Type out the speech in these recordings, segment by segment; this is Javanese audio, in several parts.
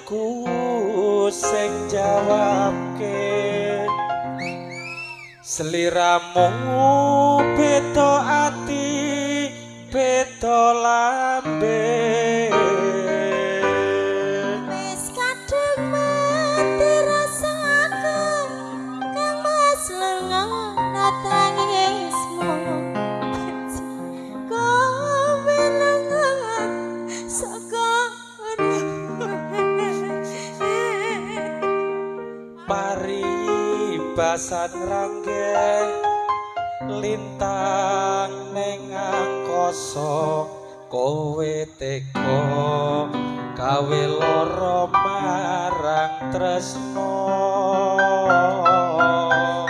aku sing jawabke sliramu beda ati beda lambe wis kadung mati rasaku kang mas lenga tangismu kowe lengan saka paribasan rangge lintang ning angkasa kowe teka gawe lara marang tresno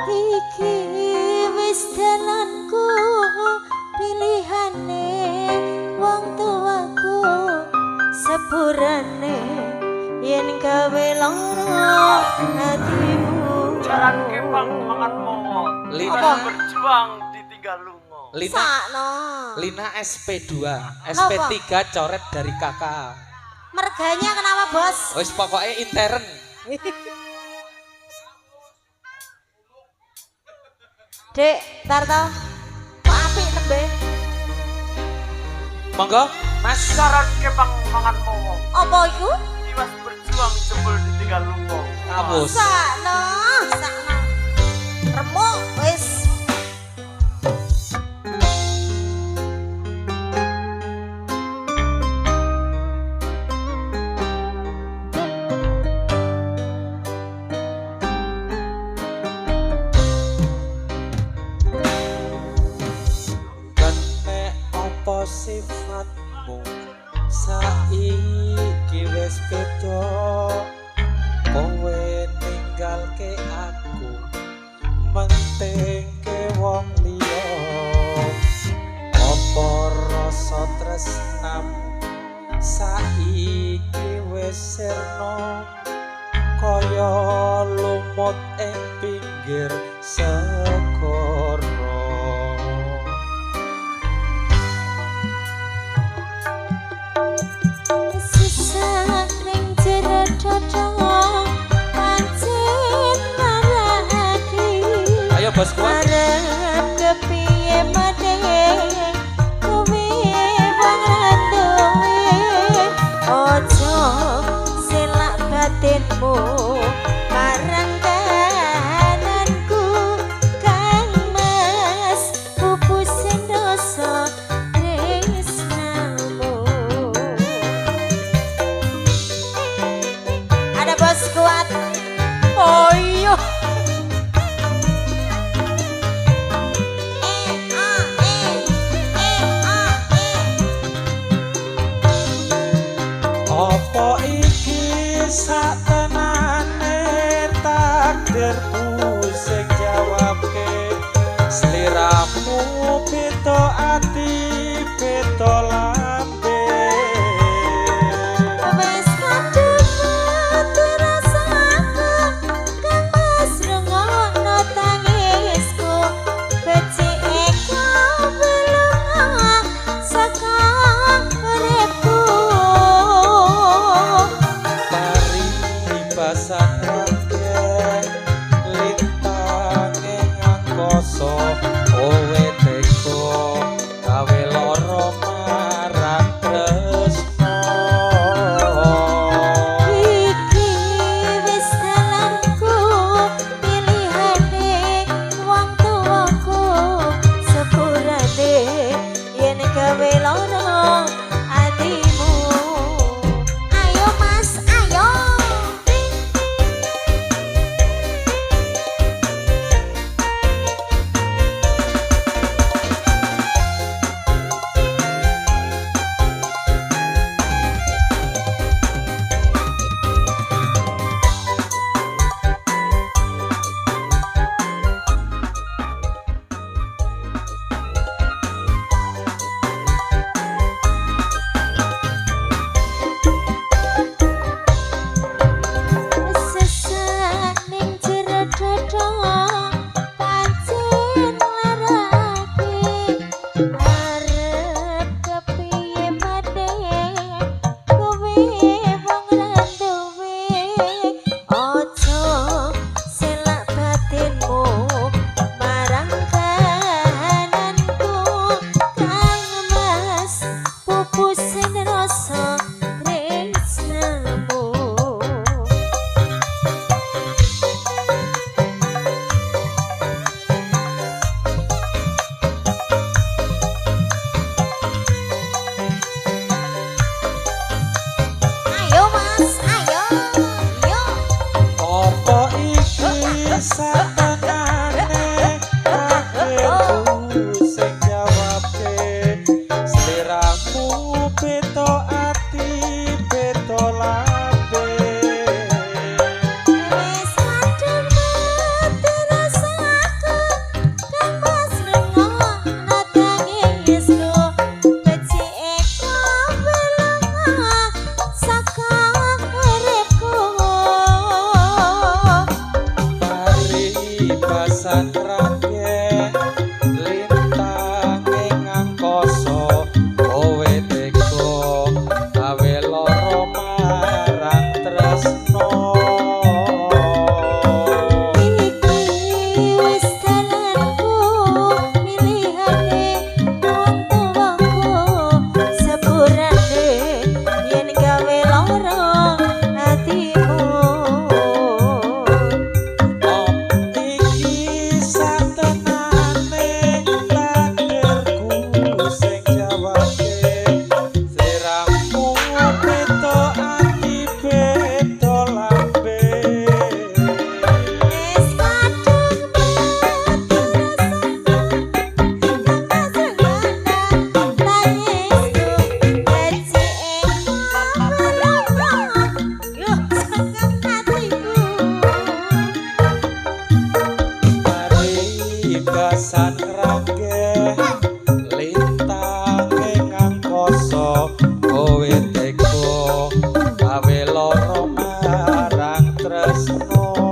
iki wis dalanku pilihane wong tuaku sepurane yen gawe lara hatimu jalan kembang mangan momo Lina berjuang ditinggal lungo sakno Lina SP2 SP3 coret dari kakak merganya kenapa bos wis pokoknya intern dek tarto kok apik tembe monggo mas jalan kembang mangan momo apa iku iwas berjuang jebul ditinggal lungo ngapus sakno remuk wis sifatmu saiki wis beda kowe ninggalke aku mentingke wong liya apa rasa tresnamu saiki wis sirna kaya lumut ing pinggir segara ayo bos kuat arep kepiye maneh kowe pangandoe ojo selak batinmu marang kananku kang mas pupusin dosa tresnamu ada bos kuat oh iya apa iki satenane takdirku sing jawabke sliramu beda ati beda lambe wis kadung mati rasaku kang mas rungono tangisku becike kowe lunga saka uripku paribasan rangge lintang ing angkasa kowe teka gawe lara marang pisan ranggeh lintang ingkang koso kowe teko gawe lara marang tresno